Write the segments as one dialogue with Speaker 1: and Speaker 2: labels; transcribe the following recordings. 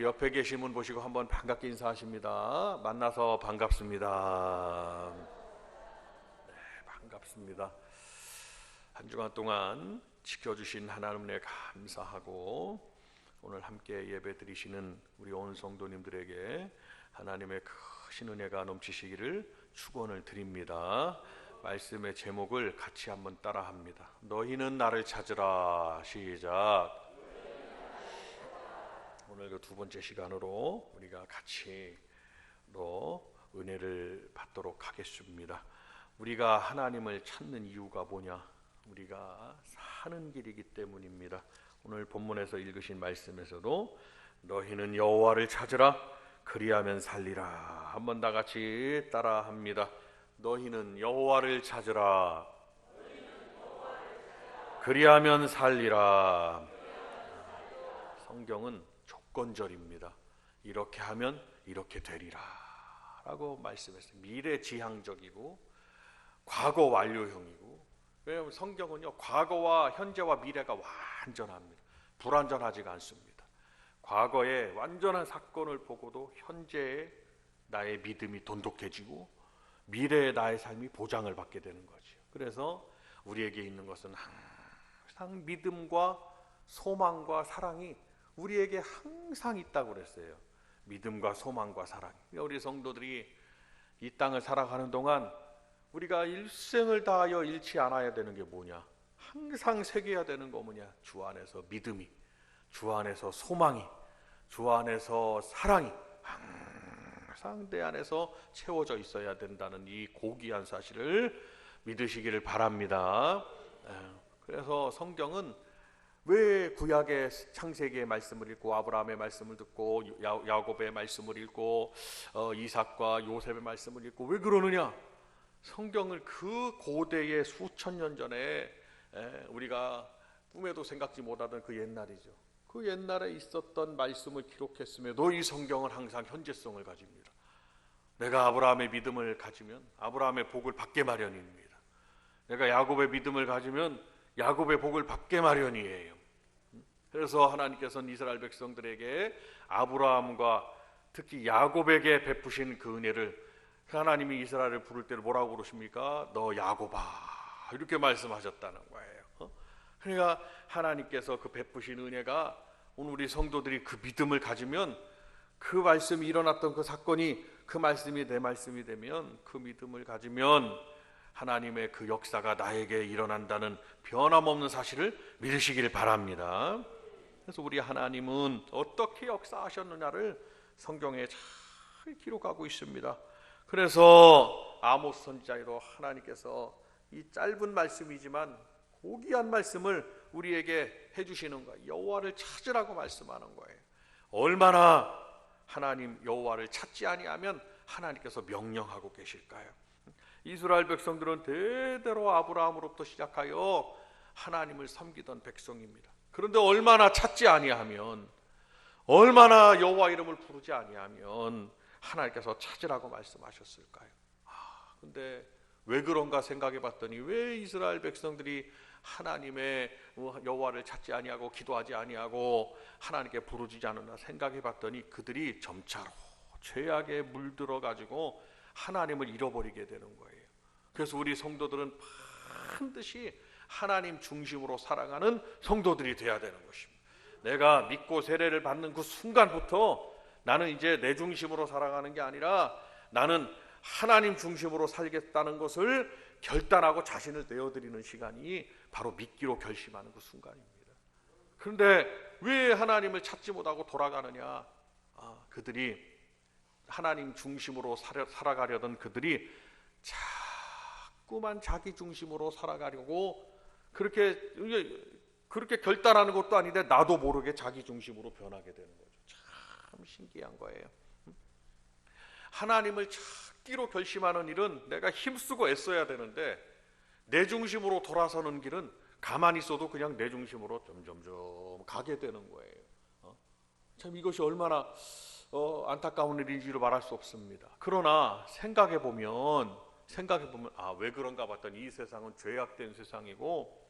Speaker 1: 옆에 계신 분 보시고 한번 반갑게 인사하십니다. 만나서 반갑습니다. 네, 반갑습니다. 한 주간 동안 지켜주신 하나님 은혜 감사하고 오늘 함께 예배 드리시는 우리 온 성도님들에게 하나님의 크신 은혜가 넘치시기를 축원을 드립니다. 말씀의 제목을 같이 한번 따라합니다. 너희는 나를 찾으라. 시작. 오늘 그 두 번째 시간으로 우리가 같이 또 은혜를 받도록 하겠습니다. 우리가 하나님을 찾는 이유가 뭐냐? 우리가 사는 길이기 때문입니다. 오늘 본문에서 읽으신 말씀에서도 너희는 여호와를 찾으라 그리하면 살리라. 한번 다 같이 따라합니다. 너희는 여호와를 찾으라 그리하면 살리라. 성경은 조건절입니다. 이렇게 하면 이렇게 되리라 라고 말씀했어요. 미래지향적이고 과거 완료형이고, 왜냐하면 성경은요 과거와 현재와 미래가 완전합니다. 불완전하지가 않습니다. 과거의 완전한 사건을 보고도 현재의 나의 믿음이 돈독해지고 미래의 나의 삶이 보장을 받게 되는 거죠. 그래서 우리에게 있는 것은 항상 믿음과 소망과 사랑이 우리에게 항상 있다고 그랬어요. 믿음과 소망과 사랑. 우리 성도들이 이 땅을 살아가는 동안 우리가 일생을 다하여 잃지 않아야 되는 게 뭐냐? 항상 새겨야 되는 거 뭐냐? 주 안에서 믿음이, 주 안에서 소망이, 주 안에서 사랑이 항상 내 안에서 채워져 있어야 된다는 이 고귀한 사실을 믿으시기를 바랍니다. 그래서 성경은 왜 구약의 창세기의 말씀을 읽고 아브라함의 말씀을 듣고 야곱의 말씀을 읽고 이삭과 요셉의 말씀을 읽고 왜 그러느냐? 성경을 그 고대의 수천 년 전에 우리가 꿈에도 생각지 못하던 그 옛날이죠. 그 옛날에 있었던 말씀을 기록했음에도 이 성경은 항상 현재성을 가집니다. 내가 아브라함의 믿음을 가지면 아브라함의 복을 받게 마련입니다. 내가 야곱의 믿음을 가지면 야곱의 복을 받게 마련이에요. 그래서 하나님께서는 이스라엘 백성들에게 아브라함과 특히 야곱에게 베푸신 그 은혜를, 하나님이 이스라엘을 부를 때를 뭐라고 부르십니까? 너 야곱아, 이렇게 말씀하셨다는 거예요. 그러니까 하나님께서 그 베푸신 은혜가 오늘 우리 성도들이 그 믿음을 가지면, 그 말씀이 일어났던 그 사건이 그 말씀이 내 말씀이 되면, 그 믿음을 가지면 하나님의 그 역사가 나에게 일어난다는 변함없는 사실을 믿으시길 바랍니다. 그래서 우리 하나님은 어떻게 역사하셨느냐를 성경에 잘 기록하고 있습니다. 그래서 아모스 선지자로 하나님께서 이 짧은 말씀이지만 고귀한 말씀을 우리에게 해주시는 거예요. 여호와를 찾으라고 말씀하는 거예요. 얼마나 하나님 여호와를 찾지 아니하면 하나님께서 명령하고 계실까요? 이스라엘 백성들은 대대로 아브라함으로부터 시작하여 하나님을 섬기던 백성입니다. 그런데 얼마나 찾지 아니하면, 얼마나 여호와 이름을 부르지 아니하면 하나님께서 찾으라고 말씀하셨을까요? 근데 왜 그런가 생각해 봤더니, 왜 이스라엘 백성들이 하나님의 여호와를 찾지 아니하고 기도하지 아니하고 하나님께 부르짖지 않았나 생각해 봤더니, 그들이 점차로 죄악에 물들어 가지고 하나님을 잃어버리게 되는 거예요. 그래서 우리 성도들은 반드시 하나님 중심으로 살아가는 성도들이 되어야 되는 것입니다. 내가 믿고 세례를 받는 그 순간부터 나는 이제 내 중심으로 살아가는 게 아니라 나는 하나님 중심으로 살겠다는 것을 결단하고 자신을 내어드리는 시간이 바로 믿기로 결심하는 그 순간입니다. 그런데 왜 하나님을 찾지 못하고 돌아가느냐? 그들이 하나님 중심으로 살아가려던 그들이 자꾸만 자기 중심으로 살아가려고 그렇게 결단하는 것도 아닌데 나도 모르게 자기 중심으로 변하게 되는 거죠. 참 신기한 거예요. 하나님을 찾기로 결심하는 일은 내가 힘쓰고 애써야 되는데, 내 중심으로 돌아서는 길은 가만히 있어도 그냥 내 중심으로 점점점 가게 되는 거예요. 참 이것이 얼마나 안타까운 일인지를 말할 수 없습니다. 그러나 생각해 보면 왜 그런가 봤더니 이 세상은 죄악된 세상이고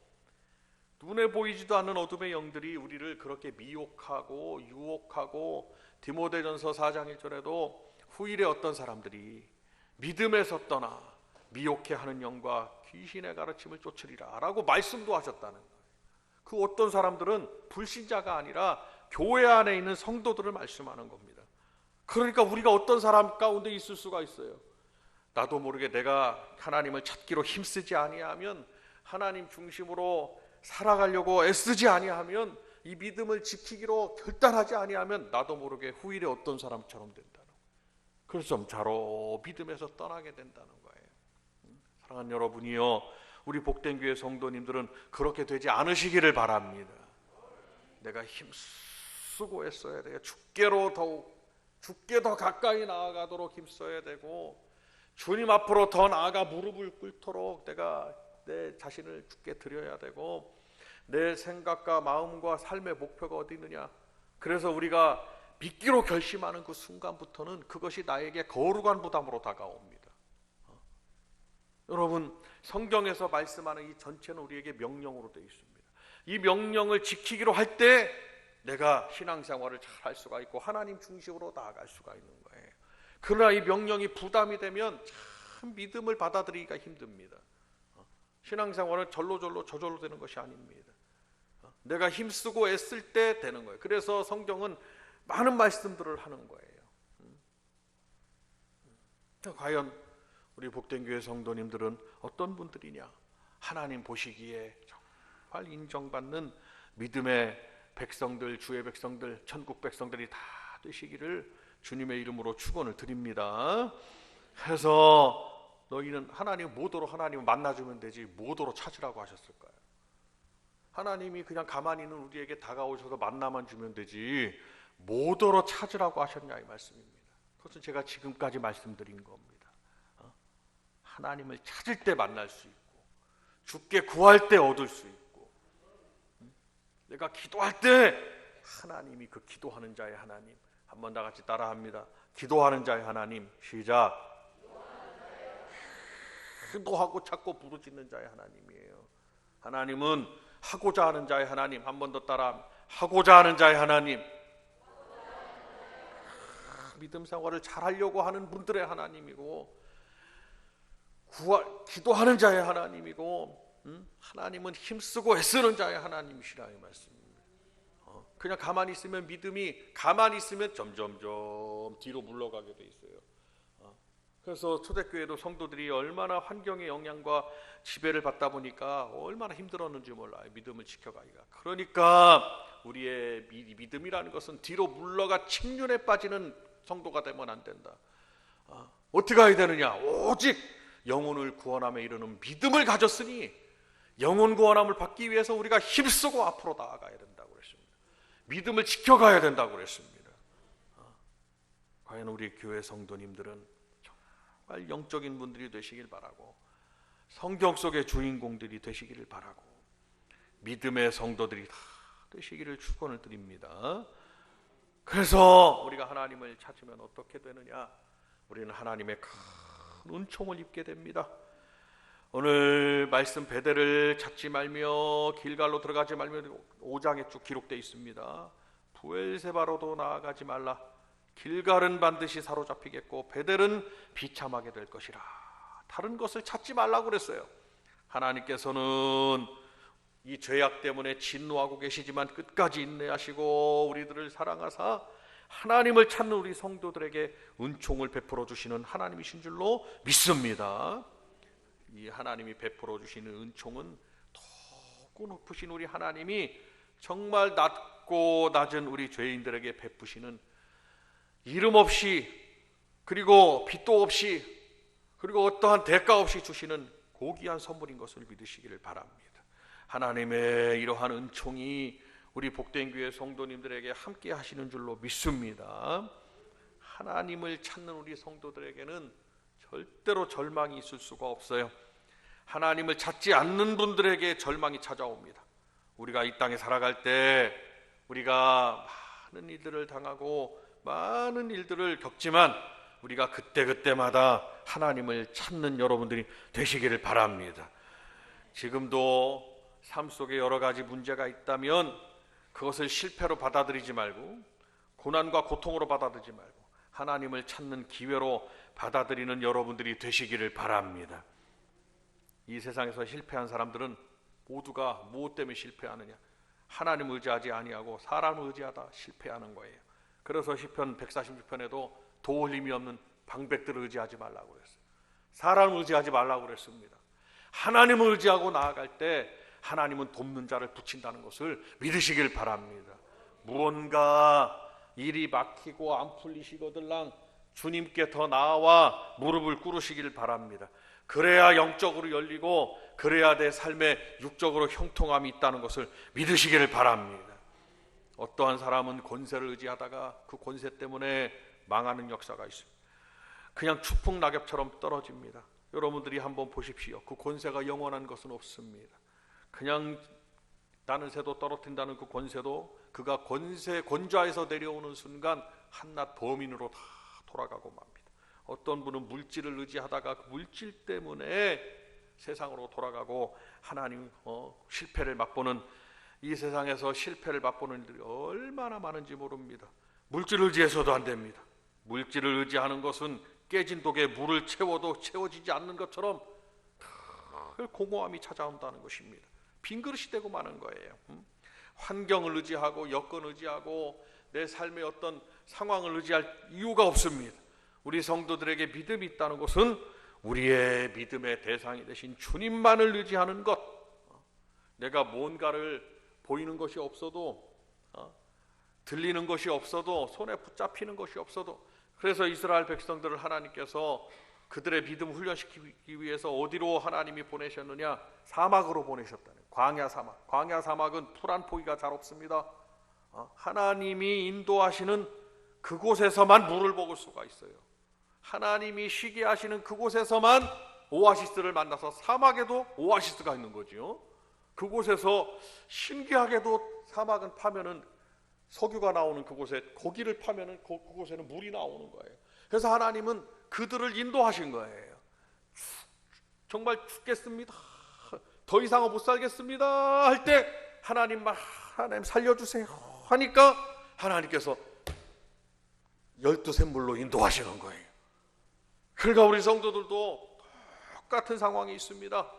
Speaker 1: 눈에 보이지도 않는 어둠의 영들이 우리를 그렇게 미혹하고 유혹하고, 디모데전서 4장 1절에도 후일에 어떤 사람들이 믿음에서 떠나 미혹해 하는 영과 귀신의 가르침을 쫓으리라 라고 말씀도 하셨다는 거예요. 그 어떤 사람들은 불신자가 아니라 교회 안에 있는 성도들을 말씀하는 겁니다. 그러니까 우리가 어떤 사람 가운데 있을 수가 있어요. 나도 모르게 내가 하나님을 찾기로 힘쓰지 아니하면, 하나님 중심으로 살아가려고 애쓰지 아니하면, 이 믿음을 지키기로 결단하지 아니하면 나도 모르게 후일에 어떤 사람처럼 된다는 거예요. 그래서 점차로 믿음에서 떠나게 된다는 거예요. 사랑하는 여러분이요, 우리 복된 교회 성도님들은 그렇게 되지 않으시기를 바랍니다. 내가 힘쓰고 애써야 돼요. 죽게 더 가까이 나아가도록 힘써야 되고, 주님 앞으로 더 나아가 무릎을 꿇도록 내가 내 자신을 주께 드려야 되고, 내 생각과 마음과 삶의 목표가 어디 있느냐, 그래서 우리가 믿기로 결심하는 그 순간부터는 그것이 나에게 거룩한 부담으로 다가옵니다. 여러분, 성경에서 말씀하는 이 전체는 우리에게 명령으로 되어 있습니다. 이 명령을 지키기로 할 때 내가 신앙생활을 잘 할 수가 있고 하나님 중심으로 나아갈 수가 있는 거예요. 그러나 이 명령이 부담이 되면 참 믿음을 받아들이기가 힘듭니다. 신앙생활은 저절로 되는 것이 아닙니다. 내가 힘쓰고 애쓸 때 되는 거예요. 그래서 성경은 많은 말씀들을 하는 거예요. 과연 우리 복된 교회 성도님들은 어떤 분들이냐? 하나님 보시기에 정말 인정받는 믿음의 백성들, 주의 백성들, 천국 백성들이 다 되시기를 주님의 이름으로 축원을 드립니다. 그래서 너희는 하나님 뭐더러 하나님을 만나주면 되지 뭐더러 찾으라고 하셨을까요? 하나님이 그냥 가만히 있는 우리에게 다가오셔서 만나만 주면 되지 뭐더러 찾으라고 하셨냐, 이 말씀입니다. 그것은 제가 지금까지 말씀드린 겁니다. 하나님을 찾을 때 만날 수 있고, 주께 구할 때 얻을 수 있고, 내가 기도할 때 하나님이 그 기도하는 자의 하나님. 한번 다 같이 따라합니다. 기도하는 자의 하나님. 시작. 기도하고 찾고 부르짖는 자의 하나님이에요. 하나님은 하고자 하는 자의 하나님. 한 번 더 따라. 하고자 하는 자의 하나님. 믿음 생활을 잘하려고 하는 분들의 하나님이고, 기도하는 자의 하나님이고, 하나님은 힘쓰고 애쓰는 자의 하나님이시라, 이 말씀입니다. 그냥 가만히 있으면 믿음이 가만히 있으면 점점점 뒤로 물러가게 돼 있어요. 그래서 초대교회도 성도들이 얼마나 환경의 영향과 지배를 받다 보니까 얼마나 힘들었는지 몰라요. 믿음을 지켜가기가. 그러니까 우리의 믿음이라는 것은 뒤로 물러가 침륜에 빠지는 성도가 되면 안 된다. 어떻게 해야 되느냐? 오직 영혼을 구원함에 이르는 믿음을 가졌으니 영혼 구원함을 받기 위해서 우리가 힘쓰고 앞으로 나아가야 된다고 그랬습니다. 믿음을 지켜가야 된다고 그랬습니다. 과연 우리 교회 성도님들은 정말 영적인 분들이 되시길 바라고, 성경 속의 주인공들이 되시기를 바라고, 믿음의 성도들이 다 되시기를 축원을 드립니다. 그래서 우리가 하나님을 찾으면 어떻게 되느냐? 우리는 하나님의 큰 은총을 입게 됩니다. 오늘 말씀, 베델을 찾지 말며 길갈로 들어가지 말며 5장에 쭉 기록되어 있습니다. 부엘세바로도 나아가지 말라. 길갈은 반드시 사로잡히겠고 베델은 비참하게 될 것이라. 다른 것을 찾지 말라고 그랬어요. 하나님께서는 이 죄악 때문에 진노하고 계시지만 끝까지 인내하시고 우리들을 사랑하사 하나님을 찾는 우리 성도들에게 은총을 베풀어 주시는 하나님이신 줄로 믿습니다. 이 하나님이 베풀어 주시는 은총은 높고 높으신 우리 하나님이 정말 낮고 낮은 우리 죄인들에게 베푸시는, 이름 없이 그리고 빚도 없이 그리고 어떠한 대가 없이 주시는 고귀한 선물인 것을 믿으시기를 바랍니다. 하나님의 이러한 은총이 우리 복된 교회 성도님들에게 함께 하시는 줄로 믿습니다. 하나님을 찾는 우리 성도들에게는 절대로 절망이 있을 수가 없어요. 하나님을 찾지 않는 분들에게 절망이 찾아옵니다. 우리가 이 땅에 살아갈 때 우리가 많은 일들을 당하고 많은 일들을 겪지만 우리가 그때그때마다 하나님을 찾는 여러분들이 되시기를 바랍니다. 지금도 삶 속에 여러 가지 문제가 있다면 그것을 실패로 받아들이지 말고 고난과 고통으로 받아들이지 말고 하나님을 찾는 기회로 받아들이는 여러분들이 되시기를 바랍니다. 이 세상에서 실패한 사람들은 모두가 무엇 때문에 실패하느냐? 하나님을 의지하지 아니하고 사람을 의지하다 실패하는 거예요. 그래서 시편 146편에도 도울 힘이 없는 방백들을 의지하지 말라고 그랬어요. 사람을 의지하지 말라고 그랬습니다. 하나님을 의지하고 나아갈 때 하나님은 돕는 자를 붙인다는 것을 믿으시길 바랍니다. 무언가 일이 막히고 안 풀리시거들랑 주님께 더 나아와 무릎을 꿇으시길 바랍니다. 그래야 영적으로 열리고 그래야 내 삶에 육적으로 형통함이 있다는 것을 믿으시기를 바랍니다. 어떠한 사람은 권세를 의지하다가 그 권세 때문에 망하는 역사가 있습니다. 그냥 추풍낙엽처럼 떨어집니다. 여러분들이 한번 보십시오. 그 권세가 영원한 것은 없습니다. 그냥 나는 새도 떨어뜨린다는 그 권세도 그가 권좌에서 내려오는 순간 한낱 범인으로 다 돌아가고 맙니다. 어떤 분은 물질을 의지하다가 그 물질 때문에 세상으로 돌아가고 하나님 실패를 맛보는, 이 세상에서 실패를 맛보는 일들이 얼마나 많은지 모릅니다. 물질을 의지해서도 안 됩니다. 물질을 의지하는 것은 깨진 독에 물을 채워도 채워지지 않는 것처럼 늘 공허함이 찾아온다는 것입니다. 빈 그릇이 되고 마는 거예요. 환경을 의지하고 여건을 의지하고 내 삶의 어떤 상황을 의지할 이유가 없습니다. 우리 성도들에게 믿음이 있다는 것은 우리의 믿음의 대상이 되신 주님만을 의지하는 것. 내가 뭔가를 보이는 것이 없어도 들리는 것이 없어도 손에 붙잡히는 것이 없어도, 그래서 이스라엘 백성들을 하나님께서 그들의 믿음 훈련시키기 위해서 어디로 하나님이 보내셨느냐? 사막으로 보내셨다는, 광야 사막. 광야 사막은 풀 한 포기가 잘 없습니다. 하나님이 인도하시는 그곳에서만 물을 먹을 수가 있어요. 하나님이 쉬게 하시는 그곳에서만 오아시스를 만나서, 사막에도 오아시스가 있는 거죠. 그곳에서 신기하게도 사막은 파면은 석유가 나오는 그곳에, 고기를 파면은 그곳에는 물이 나오는 거예요. 그래서 하나님은 그들을 인도하신 거예요. 정말 죽겠습니다, 더 이상은 못 살겠습니다 할 때 하나님 살려주세요 하니까 하나님께서 열두 샘물로 인도하시는 거예요. 그러니까 우리 성도들도 똑같은 상황이 있습니다.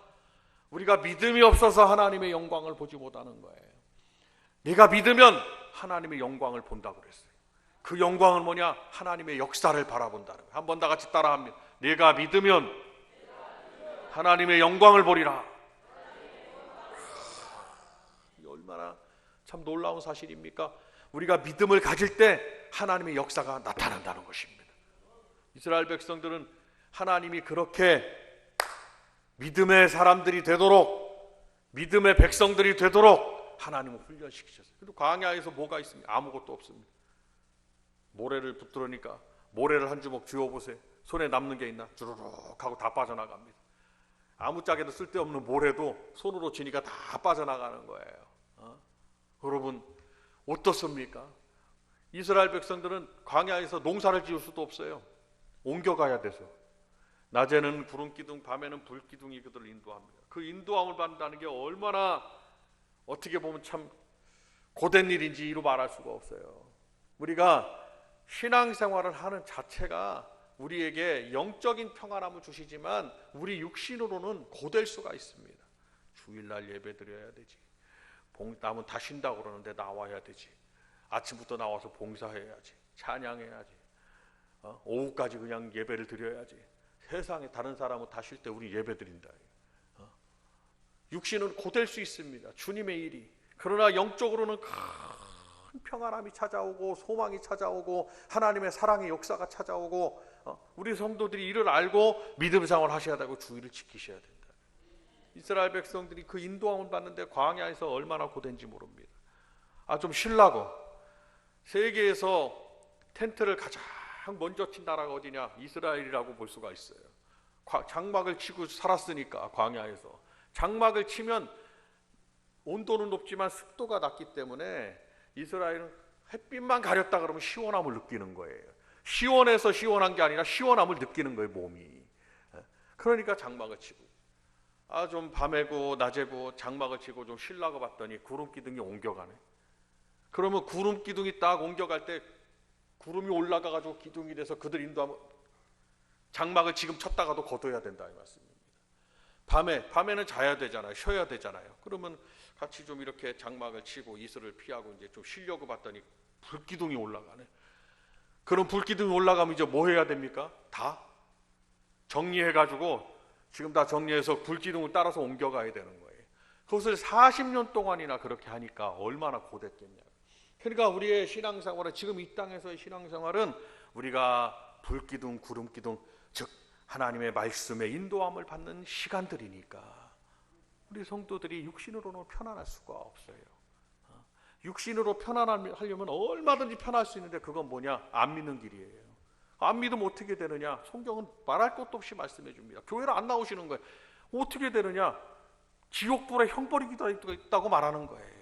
Speaker 1: 우리가 믿음이 없어서 하나님의 영광을 보지 못하는 거예요. 네가 믿으면 하나님의 영광을 본다고 그랬어요. 그 영광은 뭐냐? 하나님의 역사를 바라본다는 거예요. 한번 다 같이 따라합니다. 네가 믿으면 하나님의 영광을 보리라. 얼마나 참 놀라운 사실입니까? 우리가 믿음을 가질 때 하나님의 역사가 나타난다는 것입니다. 이스라엘 백성들은 하나님이 그렇게 믿음의 사람들이 되도록, 믿음의 백성들이 되도록 하나님을 훈련시키셨어요. 근데 광야에서 뭐가 있습니까? 아무것도 없습니다. 모래를 붙들으니까 모래를 한 주먹 쥐어보세요. 손에 남는 게 있나? 주르륵 하고 다 빠져나갑니다. 아무짝에도 쓸데없는 모래도 손으로 쥐니까 다 빠져나가는 거예요. 여러분 어떻습니까? 이스라엘 백성들은 광야에서 농사를 지을 수도 없어요. 옮겨가야 돼서. 낮에는 구름 기둥, 밤에는 불 기둥이 그들을 인도합니다. 그 인도함을 받는다는 게 얼마나 어떻게 보면 참 고된 일인지 이루 말할 수가 없어요. 우리가 신앙생활을 하는 자체가 우리에게 영적인 평안함을 주시지만 우리 육신으로는 고될 수가 있습니다. 주일날 예배 드려야 되지, 남은 다 쉰다고 그러는데 나와야 되지, 아침부터 나와서 봉사해야지, 찬양해야지, 오후까지 그냥 예배를 드려야지. 세상에 다른 사람은 다 쉴 때 우리 예배 드린다. 육신은 고될 수 있습니다, 주님의 일이. 그러나 영적으로는 큰 평안함이 찾아오고 소망이 찾아오고 하나님의 사랑의 역사가 찾아오고 우리 성도들이 이를 알고 믿음 생활을 하셔야 되고 주의를 지키셔야 된다. 이스라엘 백성들이 그 인도함을 받는데 광야에서 얼마나 고된지 모릅니다. 좀 쉬려고 세계에서 텐트를 가장 먼저 친 나라가 어디냐? 이스라엘이라고 볼 수가 있어요. 장막을 치고 살았으니까. 광야에서 장막을 치면 온도는 높지만 습도가 낮기 때문에 이스라엘은 햇빛만 가렸다 그러면 시원함을 느끼는 거예요. 시원해서 시원한 게 아니라 시원함을 느끼는 거예요, 몸이. 그러니까 장막을 치고. 좀 밤에고 낮에고 장막을 치고 좀 쉬려고 봤더니 구름 기둥이 옮겨가네. 그러면 구름 기둥이 딱 옮겨갈 때 구름이 올라가가지고 기둥이 돼서 그들 인도하면 장막을 지금 쳤다가도 걷어야 된다 이 말씀입니다. 밤에는 자야 되잖아요. 쉬어야 되잖아요. 그러면 같이 좀 이렇게 장막을 치고 이슬을 피하고 이제 좀 쉬려고 봤더니 불기둥이 올라가네. 그럼 불기둥이 올라가면 이제 뭐 해야 됩니까? 다 정리해가지고 지금 다 정리해서 불기둥을 따라서 옮겨가야 되는 거예요. 그것을 40년 동안이나 그렇게 하니까 얼마나 고됐겠냐. 그러니까 우리의 신앙생활은, 지금 이 땅에서의 신앙생활은 우리가 불기둥, 구름기둥, 즉 하나님의 말씀의 인도함을 받는 시간들이니까 우리 성도들이 육신으로는 편안할 수가 없어요. 육신으로 편안하려면 얼마든지 편할 수 있는데 그건 뭐냐? 안 믿는 길이에요. 안 믿으면 어떻게 되느냐? 성경은 말할 것도 없이 말씀해 줍니다. 교회를 안 나오시는 거예요. 어떻게 되느냐? 지옥불에 형벌이 있다고 말하는 거예요.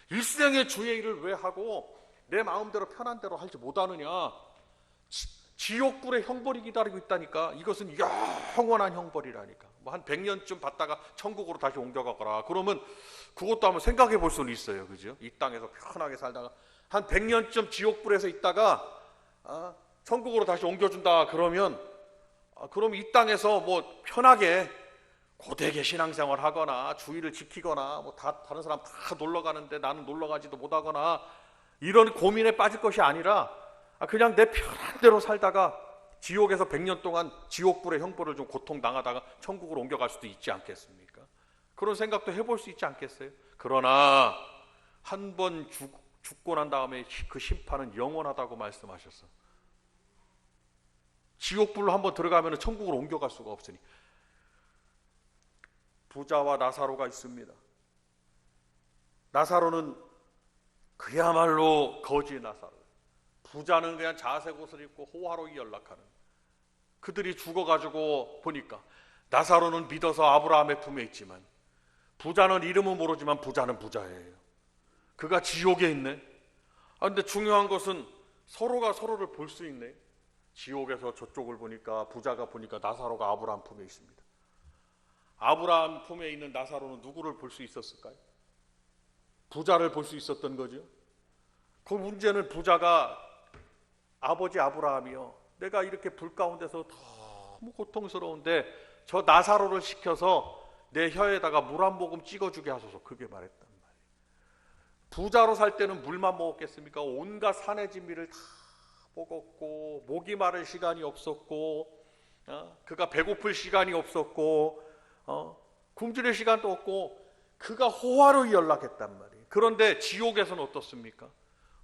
Speaker 1: 일생의 주의 일을 왜 하고 내 마음대로 편한 대로 하지 못하느냐? 지옥불에 형벌이 기다리고 있다니까. 이것은 영원한 형벌이라니까. 뭐 한 100년쯤 받다가 천국으로 다시 옮겨가거라. 그러면 그것도 한번 생각해 볼 수는 있어요. 그죠? 이 땅에서 편하게 살다가 한 100년쯤 지옥불에서 있다가 천국으로 다시 옮겨준다 그러면 그럼 이 땅에서 뭐 편하게 고되게 신앙생활 하거나 주의를 지키거나 뭐 다른 사람 다 놀러 가는데 나는 놀러 가지도 못하거나 이런 고민에 빠질 것이 아니라 그냥 내 편한 대로 살다가 지옥에서 100년 동안 지옥불의 형벌을 좀 고통당하다가 천국으로 옮겨갈 수도 있지 않겠습니까? 그런 생각도 해볼 수 있지 않겠어요? 그러나 한 번 죽고 난 다음에 그 심판은 영원하다고 말씀하셨어. 지옥불로 한번 들어가면 천국으로 옮겨갈 수가 없으니. 부자와 나사로가 있습니다. 나사로는 그야말로 거지 나사로. 부자는 그냥 자색 옷을 입고 호화로이 연락하는. 그들이 죽어가지고 보니까 나사로는 믿어서 아브라함의 품에 있지만 부자는 이름은 모르지만 부자는 부자예요. 그가 지옥에 있네. 근데 중요한 것은 서로가 서로를 볼 수 있네. 지옥에서 저쪽을 보니까 부자가 보니까 나사로가 아브라함 품에 있습니다. 아브라함 품에 있는 나사로는 누구를 볼 수 있었을까요? 부자를 볼 수 있었던 거죠. 그 문제는 부자가 아버지 아브라함이요, 내가 이렇게 불 가운데서 너무 고통스러운데 저 나사로를 시켜서 내 혀에다가 물 한 모금 찍어주게 하소서. 그게 말했단 말이에요. 부자로 살 때는 물만 먹었겠습니까? 온갖 산의 진미를 다 먹었고 목이 마를 시간이 없었고 그가 배고플 시간이 없었고 굶주릴 시간도 없고 그가 호화로이 연락했단 말이에요. 그런데 지옥에서는 어떻습니까?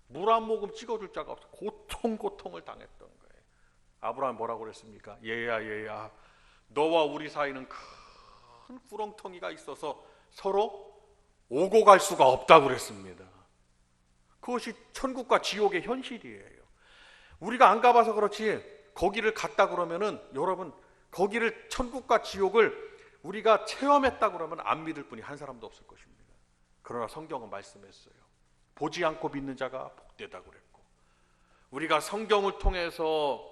Speaker 1: 물 한 모금 찍어줄 자가 없어. 고통을 당했던 거예요. 아브라함이 뭐라고 그랬습니까? 얘야 너와 우리 사이는 큰 구렁텅이가 있어서 서로 오고 갈 수가 없다고 그랬습니다. 그것이 천국과 지옥의 현실이에요. 우리가 안 가봐서 그렇지 거기를 갔다 그러면은 여러분 거기를 천국과 지옥을 우리가 체험했다 그러면 안 믿을 분이 한 사람도 없을 것입니다. 그러나 성경은 말씀했어요. 보지 않고 믿는 자가 복되다고 그랬고 우리가 성경을 통해서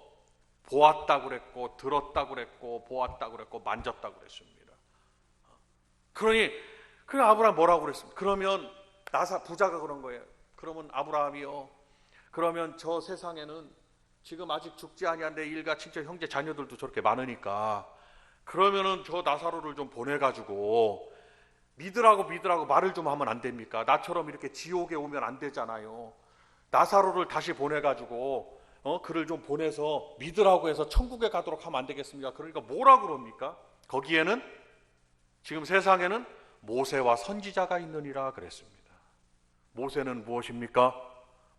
Speaker 1: 보았다고 그랬고 들었다고 그랬고 보았다고 그랬고 만졌다고 그랬습니다. 그러니 그 아브라함 뭐라고 그랬습니까? 그러면 부자가 그런 거예요. 그러면 아브라함이요, 그러면 저 세상에는 지금 아직 죽지 아니한 내 일가 친척 형제 자녀들도 저렇게 많으니까 그러면은 저 나사로를 좀 보내가지고 믿으라고 말을 좀 하면 안 됩니까? 나처럼 이렇게 지옥에 오면 안 되잖아요. 나사로를 다시 보내가지고 그를 좀 보내서 믿으라고 해서 천국에 가도록 하면 안 되겠습니까? 그러니까 뭐라 그럽니까? 거기에는 지금 세상에는 모세와 선지자가 있느니라 그랬습니다. 모세는 무엇입니까?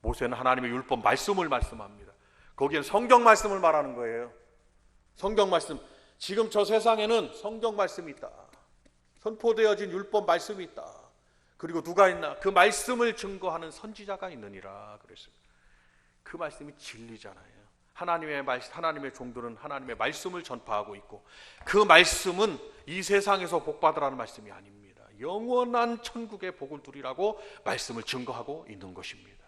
Speaker 1: 모세는 하나님의 율법 말씀을 말씀합니다. 거기엔 성경 말씀을 말하는 거예요. 성경 말씀. 지금 저 세상에는 성경 말씀이 있다. 선포되어진 율법 말씀이 있다. 그리고 누가 있나? 그 말씀을 증거하는 선지자가 있느니라 그랬습니다. 그 말씀이 진리잖아요. 하나님의 종들은 하나님의 말씀을 전파하고 있고 그 말씀은 이 세상에서 복 받으라는 말씀이 아닙니다. 영원한 천국의 복을 누리라고 말씀을 증거하고 있는 것입니다.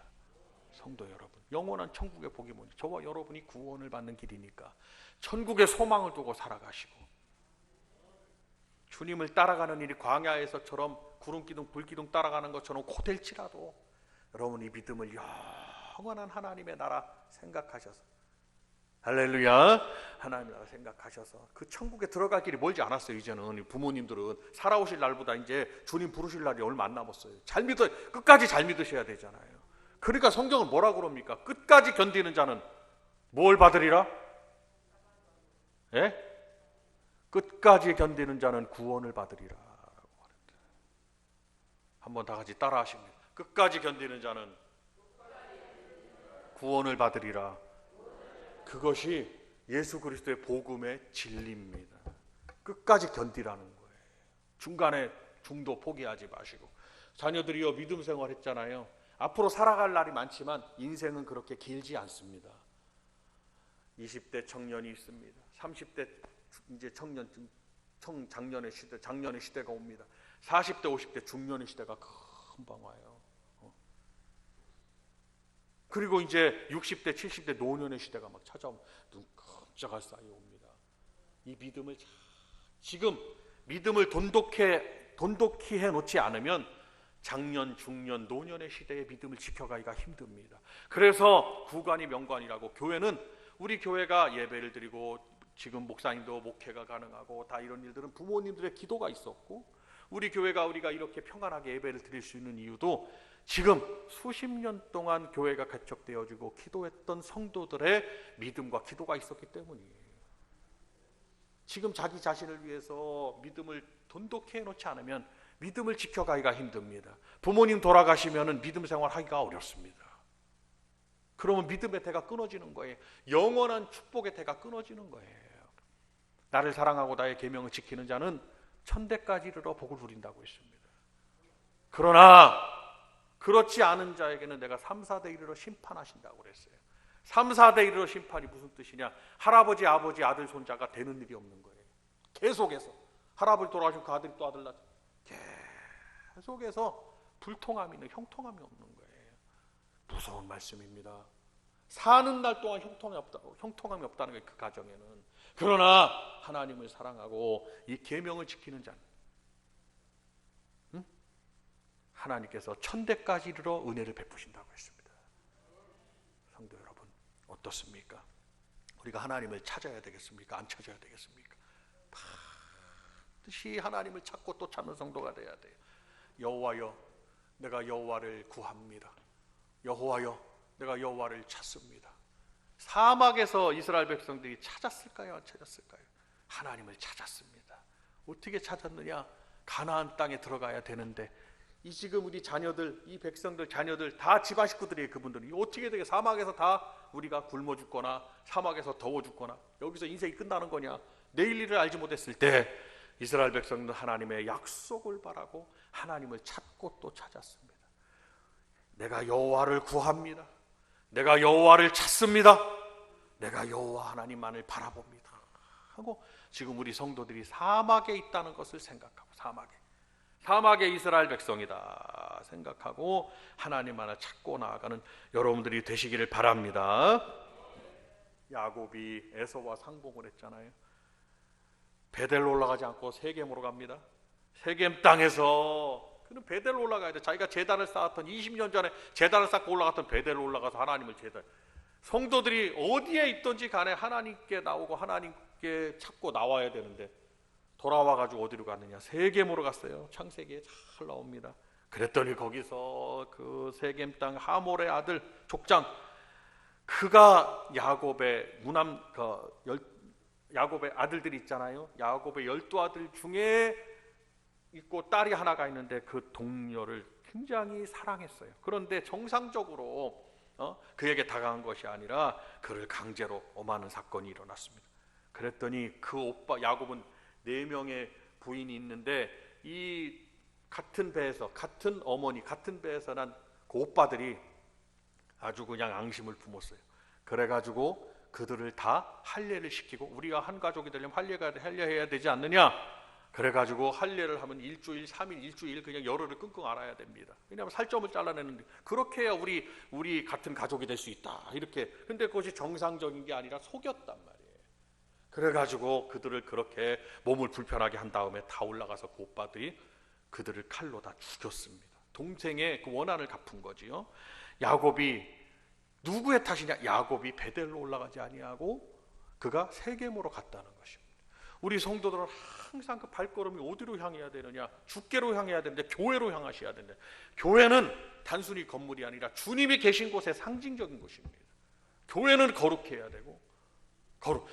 Speaker 1: 성도 여러분, 영원한 천국의 복이 뭔지, 저와 여러분이 구원을 받는 길이니까 천국의 소망을 두고 살아가시고 주님을 따라가는 일이 광야에서처럼 구름기둥 불기둥 따라가는 것처럼 고될지라도 여러분 이 믿음을 영원한 하나님의 나라 생각하셔서, 할렐루야, 하나님 나라 생각하셔서 그 천국에 들어갈 길이 멀지 않았어요. 이제는 부모님들은 살아오실 날보다 이제 주님 부르실 날이 얼마 안 남았어요. 끝까지 잘 믿으셔야 되잖아요. 그러니까 성경은 뭐라고 그럽니까? 끝까지 견디는 자는 뭘 받으리라? 예? 끝까지 견디는 자는 구원을 받으리라. 한번 다 같이 따라 하십니다. 끝까지 견디는 자는 구원을 받으리라. 그것이 예수 그리스도의 복음의 진리입니다. 끝까지 견디라는 거예요. 중간에 중도 포기하지 마시고. 자녀들이요 믿음 생활했잖아요. 앞으로 살아갈 날이 많지만 인생은 그렇게 길지 않습니다. 20대 청년이 있습니다. 30대 이제 장년의 시대가 옵니다. 40대 50대 중년의 시대가 금방 와요. 그리고 이제 60대 70대 노년의 시대가 막 찾아오면 눈 깜짝할 사이에 옵니다. 이 믿음을 지금 믿음을 돈독히 해놓지 않으면 장년, 중년, 노년의 시대의 믿음을 지켜가기가 힘듭니다. 그래서 구관이 명관이라고, 교회는 우리 교회가 예배를 드리고 지금 목사님도 목회가 가능하고 다 이런 일들은 부모님들의 기도가 있었고, 우리 교회가 우리가 이렇게 평안하게 예배를 드릴 수 있는 이유도 지금 수십 년 동안 교회가 개척되어지고 기도했던 성도들의 믿음과 기도가 있었기 때문이에요. 지금 자기 자신을 위해서 믿음을 돈독히 해놓지 않으면 믿음을 지켜가기가 힘듭니다. 부모님 돌아가시면 믿음 생활하기가 어렵습니다. 그러면 믿음의 대가 끊어지는 거예요. 영원한 축복의 대가 끊어지는 거예요. 나를 사랑하고 나의 계명을 지키는 자는 천대까지 이르러 복을 누린다고 했습니다. 그러나 그렇지 않은 자에게는 내가 3, 4대 이르러 심판하신다고 그랬어요. 3, 4대 이르러 심판이 무슨 뜻이냐? 할아버지, 아버지, 아들, 손자가 되는 일이 없는 거예요. 계속해서 할아버지 돌아가시면 그 아들이 또 아들 낳죠. 계속해서 불통함이 있는, 형통함이 없는 거예요. 무서운 말씀입니다. 사는 날 동안 형통함이 없다는 거예요. 그 가정에는. 그러나 하나님을 사랑하고 이 계명을 지키는 자는 하나님께서 천대까지 이르러 은혜를 베푸신다고 했습니다. 성도 여러분 어떻습니까? 우리가 하나님을 찾아야 되겠습니까? 안 찾아야 되겠습니까? 반드시 하나님을 찾고 또 찾는 성도가 돼야 돼요. 여호와여, 내가 여호와를 구합니다. 여호와여, 내가 여호와를 찾습니다. 사막에서 이스라엘 백성들이 찾았을까요? 안 찾았을까요? 하나님을 찾았습니다. 어떻게 찾았느냐? 가나안 땅에 들어가야 되는데 이 지금 우리 자녀들, 이 백성들 자녀들 다 집안 식구들이에요. 그분들이 어떻게 되게 사막에서 다 우리가 굶어 죽거나 사막에서 더워 죽거나 여기서 인생이 끝나는 거냐? 내일 일을 알지 못했을 때 이스라엘 백성들은 하나님의 약속을 바라고 하나님을 찾고 또 찾았습니다. 내가 여호와를 구합니다. 내가 여호와를 찾습니다. 내가 여호와 하나님만을 바라봅니다 하고 지금 우리 성도들이 사막에 있다는 것을 생각하고 사막의 이스라엘 백성이다 생각하고 하나님 하나 찾고 나아가는 여러분들이 되시기를 바랍니다. 야곱이 에서와 상봉을 했잖아요. 베델로 올라가지 않고 세겜으로 갑니다. 세겜 땅에서 그는 베델로 올라가야 돼. 자기가 제단을 쌓았던 20년 전에 제단을 쌓고 올라갔던 베델로 올라가서 하나님을 성도들이 어디에 있든지 간에 하나님께 나오고 하나님께 찾고 나와야 되는데 돌아와가지고 어디로 갔느냐? 세겜으로 갔어요. 창세기에 잘 나옵니다. 그랬더니 거기서 그 세겜 땅 하몰의 아들 족장, 그가 야곱의 야곱의 아들들이 있잖아요. 야곱의 12아들 중에 있고 딸이 하나가 있는데 그 동료를 굉장히 사랑했어요. 그런데 정상적으로 그에게 다가간 것이 아니라 그를 강제로 엄하는 사건이 일어났습니다. 그랬더니 그 오빠 야곱은 4명의 부인이 있는데 이 같은 배에서 같은 어머니 같은 배에서 난 그 오빠들이 아주 그냥 앙심을 품었어요. 그래가지고 그들을 다 할례를 시키고 우리가 한 가족이 되려면 할례해야 되지 않느냐? 그래가지고 할례를 하면 1주일, 3일, 일주일 그냥 열흘을 끙끙 앓아야 됩니다. 왜냐하면 살점을 잘라내는데 그렇게 해야 우리 같은 가족이 될 수 있다. 이렇게. 근데 그것이 정상적인 게 아니라 속였단 말이에요. 그래가지고 그들을 그렇게 몸을 불편하게 한 다음에 다 올라가서 그 오빠들이 그들을 칼로 다 죽였습니다. 동생의 그 원한을 갚은 거지요. 야곱이 누구의 탓이냐? 야곱이 베델로 올라가지 아니하고 그가 세겜으로 갔다는 것입니다. 우리 성도들은 항상 그 발걸음이 어디로 향해야 되느냐? 주께로 향해야 되는데, 교회로 향하셔야 되는데, 교회는 단순히 건물이 아니라 주님이 계신 곳의 상징적인 곳입니다. 교회는 거룩해야 되고,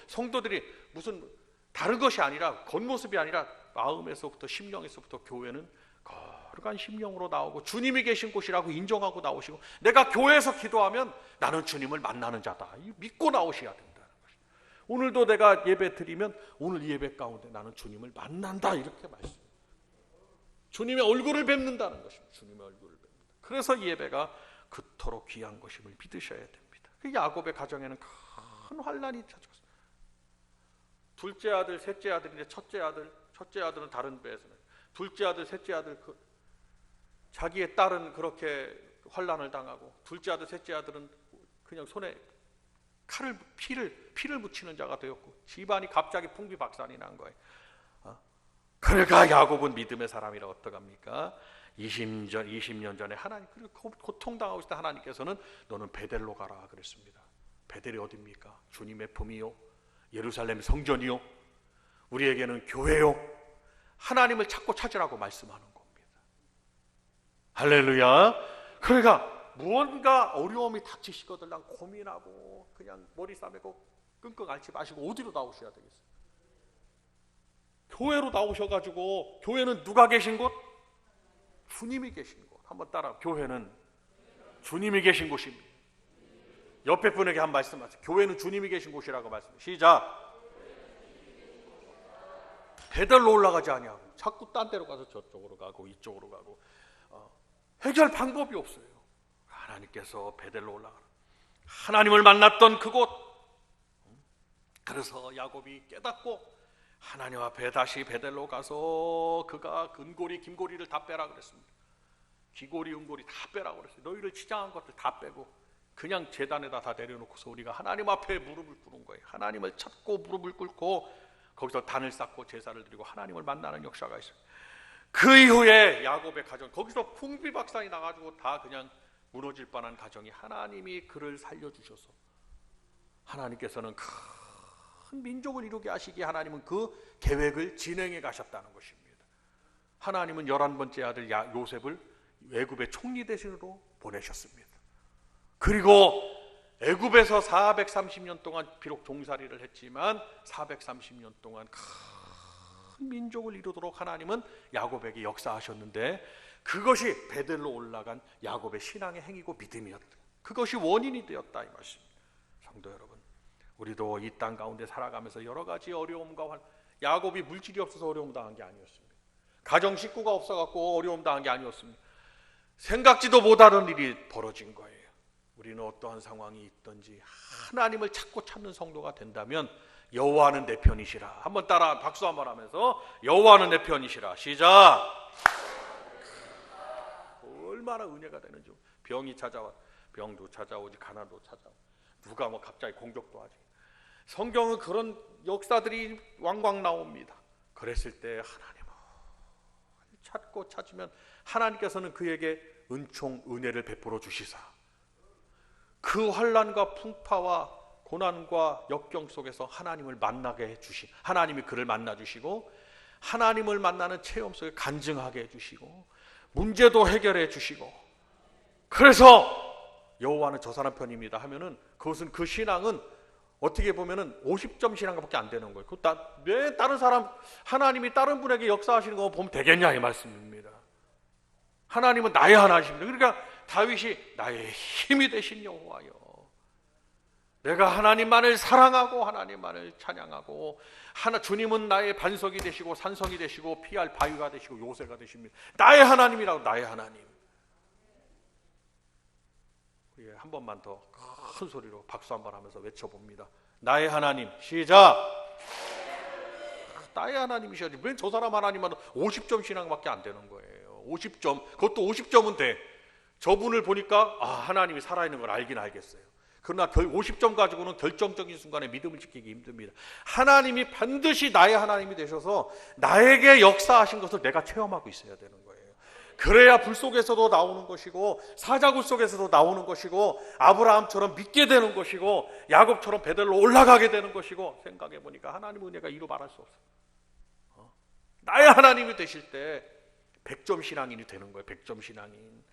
Speaker 1: 성도들이 무슨 다른 것이 아니라, 겉모습이 아니라 마음에서부터 심령에서부터 교회는 거룩한 심령으로 나오고 주님이 계신 곳이라고 인정하고 나오시고, 내가 교회에서 기도하면 나는 주님을 만나는 자다, 믿고 나오셔야 된다는 것입니다. 오늘도 내가 예배 드리면 오늘 예배 가운데 나는 주님을 만난다, 이렇게 말씀합니다. 주님의 얼굴을 뵙는다는 것입니다. 주님의 얼굴을 뵙는다. 그래서 예배가 그토록 귀한 것임을 믿으셔야 됩니다. 그 야곱의 가정에는 큰 환란이 찾아왔습니다. 둘째 아들, 셋째 아들인데 첫째 아들은 다른 배에서는, 둘째 아들, 셋째 아들, 자기의 딸은 그렇게 환란을 당하고, 둘째 아들, 셋째 아들은 그냥 손에 피를 묻히는 자가 되었고, 집안이 갑자기 풍비박산이 난 거예요. 그러니까 야곱은 믿음의 사람이라 어떡합니까? 20년 전에 하나님, 그리고 고통당하고 있을 때 하나님께서는 너는 베델로 가라 그랬습니다. 베델이 어디입니까? 주님의 품이요, 예루살렘 성전이요, 우리에게는 교회요, 하나님을 찾고 찾으라고 말씀하는 겁니다. 할렐루야. 그러니까 무언가 어려움이 닥치시거든 난 고민하고 그냥 머리 싸매고 끙끙 앓지 마시고 어디로 나오셔야 되겠어요? 교회로 나오셔가지고, 교회는 누가 계신 곳? 주님이 계신 곳. 한번 따라, 교회는 주님이 계신 곳입니다. 옆에 분에게 한 말씀하세요. 교회는 주님이 계신 곳이라고 말씀해요. 시작. 베델로 올라가지 아니하고 자꾸 딴 데로 가서 저쪽으로 가고 이쪽으로 가고, 해결 방법이 없어요. 하나님께서 베델로 올라가라, 하나님을 만났던 그곳. 그래서 야곱이 깨닫고 하나님 앞에 다시 베델로 가서 그가 근고리 김고리를 다 빼라 그랬습니다. 귀고리 은고리 다 빼라 그랬어요. 너희를 치장한 것들 다 빼고 그냥 제단에다 다 내려놓고서 우리가 하나님 앞에 무릎을 꿇은 거예요. 하나님을 찾고 무릎을 꿇고 거기서 단을 쌓고 제사를 드리고 하나님을 만나는 역사가 있어요. 그 이후에 야곱의 가정, 거기서 풍비박산이 나가지고 다 그냥 무너질 뻔한 가정이 하나님이 그를 살려주셔서 하나님께서는 큰 민족을 이루게 하시기에 하나님은 그 계획을 진행해 가셨다는 것입니다. 하나님은 11번째 아들 요셉을 애굽의 총리 대신으로 보내셨습니다. 그리고 애굽에서 430년 동안 비록 종살이를 했지만 430년 동안 큰 민족을 이루도록 하나님은 야곱에게 역사하셨는데, 그것이 베델로 올라간 야곱의 신앙의 행위고 믿음이었다. 그것이 원인이 되었다 이 말씀입니다. 성도 여러분, 우리도 이 땅 가운데 살아가면서 여러 가지 어려움과 야곱이 물질이 없어서 어려움 당한 게 아니었습니다. 가정 식구가 없어갖고 어려움 당한 게 아니었습니다. 생각지도 못하는 일이 벌어진 거예요. 우리는 어떠한 상황이 있든지 하나님을 찾고 찾는 성도가 된다면 여호와는 내 편이시라. 한번 따라 박수 한번 하면서 여호와는 내 편이시라. 시작. 얼마나 은혜가 되는지. 병이 찾아와, 병도 찾아오지, 가난도 찾아오지, 누가 뭐 갑자기 공격도 하지. 성경은 그런 역사들이 왕왕 나옵니다. 그랬을 때 하나님을 찾고 찾으면 하나님께서는 그에게 은총 은혜를 베풀어 주시사 그 환난과 풍파와 고난과 역경 속에서 하나님을 만나게 해주신, 하나님이 그를 만나주시고 하나님을 만나는 체험 속에 간증하게 해주시고 문제도 해결해 주시고, 그래서 여호와는 저 사람 편입니다 하면은 그것은, 그 신앙은 어떻게 보면은 50점 신앙밖에 안 되는 거예요. 왜 다른 사람, 하나님이 다른 분에게 역사하시는 거 보면 되겠냐 이 말씀입니다. 하나님은 나의 하나님입니다. 그러니까 다윗이 나의 힘이 되신 여호와여, 내가 하나님만을 사랑하고 하나님만을 찬양하고, 주님은 나의 반석이 되시고 산성이 되시고 피할 바위가 되시고 요새가 되십니다. 나의 하나님이라고, 나의 하나님. 한 번만 더 큰 소리로 박수 한번 하면서 외쳐봅니다. 나의 하나님. 시작. 나의 하나님이셔야지. 왜 저 사람 하나님은 50점 신앙밖에 안 되는 거예요. 50점. 그것도 50점은 돼. 저분을 보니까 하나님이 살아있는 걸 알긴 알겠어요. 그러나 50점 가지고는 결정적인 순간에 믿음을 지키기 힘듭니다. 하나님이 반드시 나의 하나님이 되셔서 나에게 역사하신 것을 내가 체험하고 있어야 되는 거예요. 그래야 불 속에서도 나오는 것이고 사자굴 속에서도 나오는 것이고 아브라함처럼 믿게 되는 것이고 야곱처럼 베델로 올라가게 되는 것이고, 생각해 보니까 하나님의 은혜가 이루 말할 수 없어요. 나의 하나님이 되실 때 100점 신앙인이 되는 거예요. 100점 신앙인.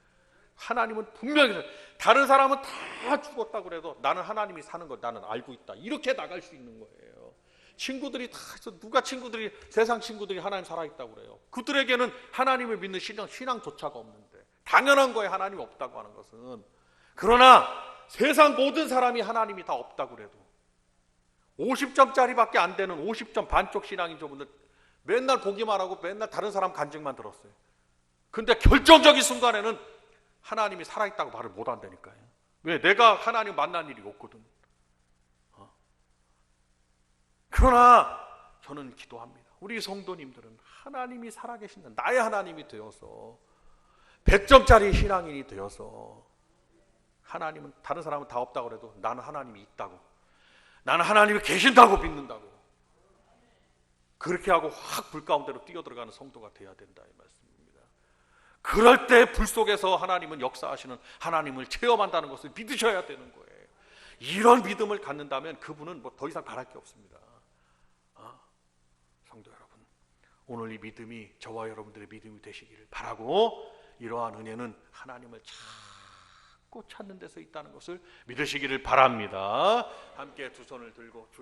Speaker 1: 하나님은 분명히, 다른 사람은 다 죽었다고 그래도 나는 하나님이 사는 걸 나는 알고 있다, 이렇게 나갈 수 있는 거예요. 친구들이 다 해서, 누가 친구들이, 세상 친구들이 하나님 살아있다고 그래요? 그들에게는 하나님을 믿는 신앙조차가 없는데, 당연한 거예요, 하나님이 없다고 하는 것은. 그러나 세상 모든 사람이 하나님이 다 없다고 그래도 50점짜리밖에 안 되는 50점 반쪽 신앙인 저분들 맨날 보기만 하고 맨날 다른 사람 간증만 들었어요. 근데 결정적인 순간에는 하나님이 살아있다고 말을 못한다니까요. 왜? 내가 하나님 만난 일이 없거든. 그러나 저는 기도합니다. 우리 성도님들은 하나님이 살아계신다, 나의 하나님이 되어서 100점짜리 신앙인이 되어서, 하나님은, 다른 사람은 다 없다고 해도 나는 하나님이 있다고, 나는 하나님이 계신다고 믿는다고, 그렇게 하고 확 불 가운데로 뛰어들어가는 성도가 되어야 된다, 이 말씀입니다. 그럴 때 불 속에서 하나님은 역사하시는 하나님을 체험한다는 것을 믿으셔야 되는 거예요. 이런 믿음을 갖는다면 그분은 뭐 더 이상 바랄 게 없습니다. 성도 여러분, 오늘 이 믿음이 저와 여러분들의 믿음이 되시기를 바라고, 이러한 은혜는 하나님을 자꾸 찾는 데서 있다는 것을 믿으시기를 바랍니다. 함께 두 손을 들고 주